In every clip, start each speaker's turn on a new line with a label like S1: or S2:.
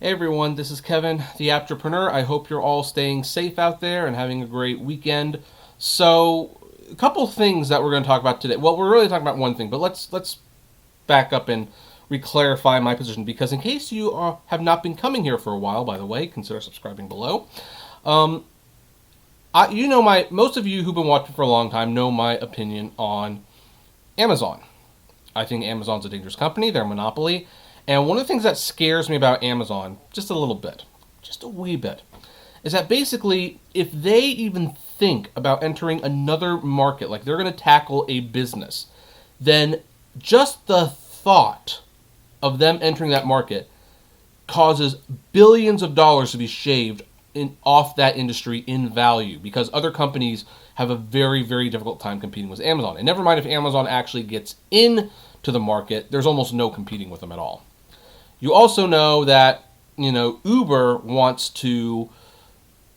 S1: Hey everyone, this is Kevin, the Apptrepreneur. I hope you're all staying safe out there and having a great weekend. So, a couple things that we're going to talk about today. Well, we're really talking about one thing, but let's back up and re-clarify my position, because in case you have not been coming here for a while, by the way, consider subscribing below. Most of you who've been watching for a long time know my opinion on Amazon. I think Amazon's a dangerous company. They're a monopoly. And one of the things that scares me about Amazon, just a little bit, just a wee bit, is that basically if they even think about entering another market, like they're going to tackle a business, then just the thought of them entering that market causes billions of dollars to be shaved off that industry in value, because other companies have a very, very difficult time competing with Amazon. And never mind if Amazon actually gets into the market, there's almost no competing with them at all. You also know that, Uber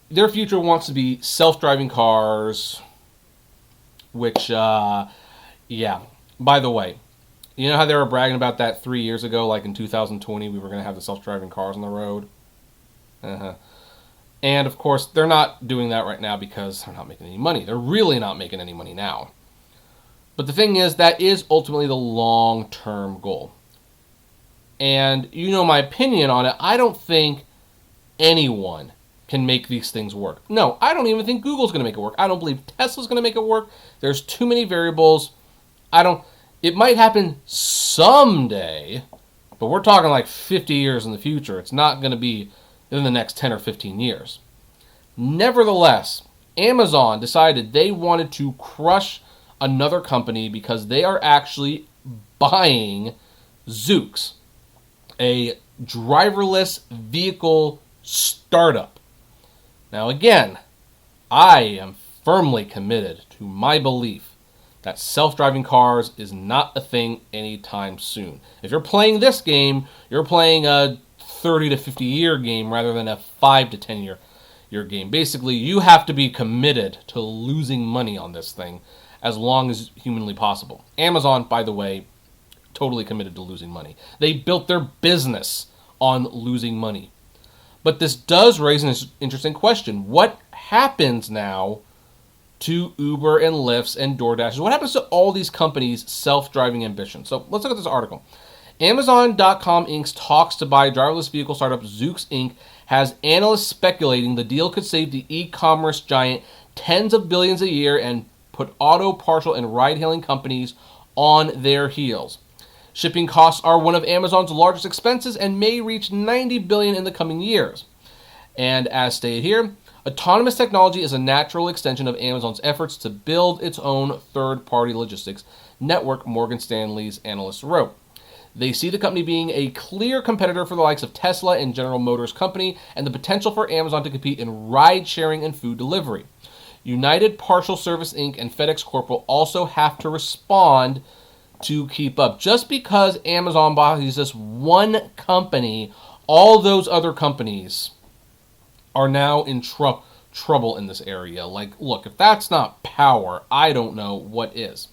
S1: their future wants to be self-driving cars, which, by the way, you know how they were bragging about that 3 years ago, like in 2020, we were going to have the self-driving cars on the road? And, of course, they're not doing that right now because they're not making any money. They're really not making any money now. But the thing is, that is ultimately the long-term goal. And you know my opinion on it. I don't think anyone can make these things work. No, I don't even think Google's going to make it work. I don't believe Tesla's going to make it work. There's too many variables. It might happen someday, but we're talking like 50 years in the future. It's not going to be in the next 10 or 15 years. Nevertheless, Amazon decided they wanted to crush another company because they are actually buying Zoox, a driverless vehicle startup. Now again, I am firmly committed to my belief that self-driving cars is not a thing anytime soon. If you're playing this game, you're playing a 30 to 50 year game rather than a 5 to 10 year game. Basically, you have to be committed to losing money on this thing as long as humanly possible. Amazon, by the way, totally committed to losing money. They built their business on losing money. But this does raise an interesting question. What happens now to Uber and Lyft and DoorDash? What happens to all these companies' self-driving ambitions? So let's look at this article. Amazon.com Inc. talks to buy driverless vehicle startup Zoox Inc. has analysts speculating the deal could save the e-commerce giant tens of billions a year and put auto, parcel, and ride-hailing companies on their heels. Shipping costs are one of Amazon's largest expenses and may reach $90 billion in the coming years. And as stated here, autonomous technology is a natural extension of Amazon's efforts to build its own third-party logistics network, Morgan Stanley's analysts wrote. They see the company being a clear competitor for the likes of Tesla and General Motors Company, and the potential for Amazon to compete in ride-sharing and food delivery. United Parcel Service Inc. and FedEx Corp will also have to respond to keep up. Just because Amazon buys this one company, all those other companies are now in trouble in this area. Like, look, if that's not power, I don't know what is.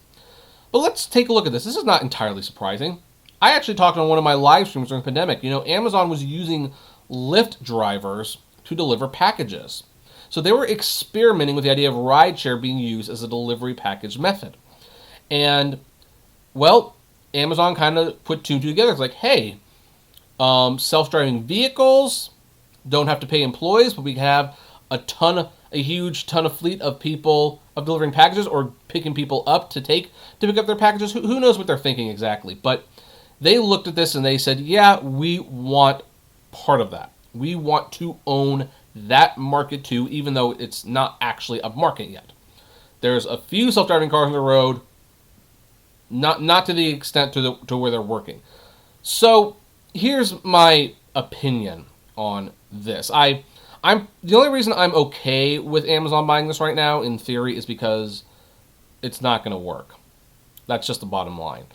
S1: But let's take a look at this. This is not entirely surprising. I actually talked on one of my live streams during the pandemic. Amazon was using Lyft drivers to deliver packages. So they were experimenting with the idea of rideshare being used as a delivery package method. And, well, Amazon kind of put two and two together. It's like, hey, self-driving vehicles don't have to pay employees, but we can have a huge ton of fleet of people of delivering packages or picking people up to pick up their packages. Who knows what they're thinking exactly? But they looked at this and they said, yeah, we want part of that. We want to own that market too, even though it's not actually a market yet. There's a few self-driving cars on the road, not to the extent to where they're working. So here's my opinion on this. I'm the only reason I'm okay with Amazon buying this right now, in theory, is because it's not going to work. That's just the bottom line.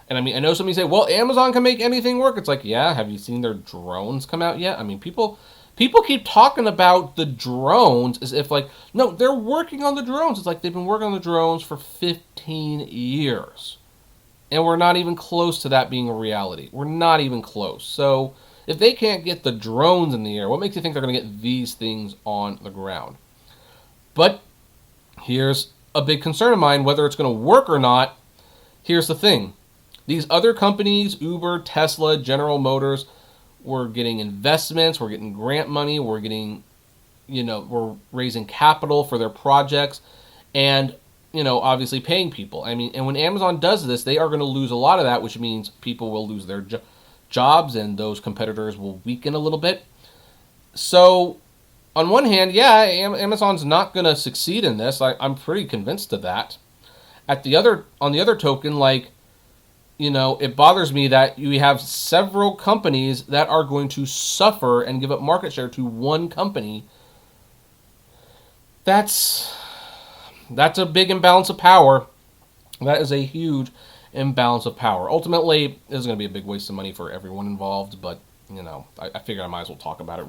S1: And I know somebody say, well, Amazon can make anything work. It's like, yeah, have you seen their drones come out yet? People keep talking about the drones as if no, they're working on the drones. It's like they've been working on the drones for 15 years. And we're not even close to that being a reality. We're not even close. So If they can't get the drones in the air, what makes you think they're going to get these things on the ground? But here's a big concern of mine, whether it's going to work or not. Here's the thing. These other companies, Uber, Tesla, General Motors, we're getting investments, we're getting grant money, we're getting, we're raising capital for their projects, and, obviously paying people. I mean, and when Amazon does this, they are going to lose a lot of that, which means people will lose their jobs and those competitors will weaken a little bit. So, on one hand, yeah, Amazon's not going to succeed in this. I'm pretty convinced of that. On the other token, it bothers me that we have several companies that are going to suffer and give up market share to one company. That's a big imbalance of power. That is a huge imbalance of power. Ultimately, this is going to be a big waste of money for everyone involved, but, I figured I might as well talk about it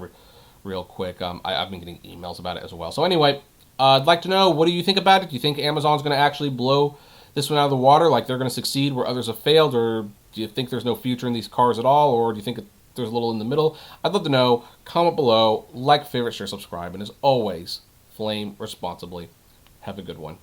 S1: real quick. I've been getting emails about it as well. So anyway, I'd like to know, what do you think about it? Do you think Amazon's going to actually blow this one out of the water, like they're going to succeed where others have failed, or do you think there's no future in these cars at all, or do you think there's a little in the middle? I'd love to know. Comment below, like, favorite, share, subscribe, and as always, flame responsibly. Have a good one.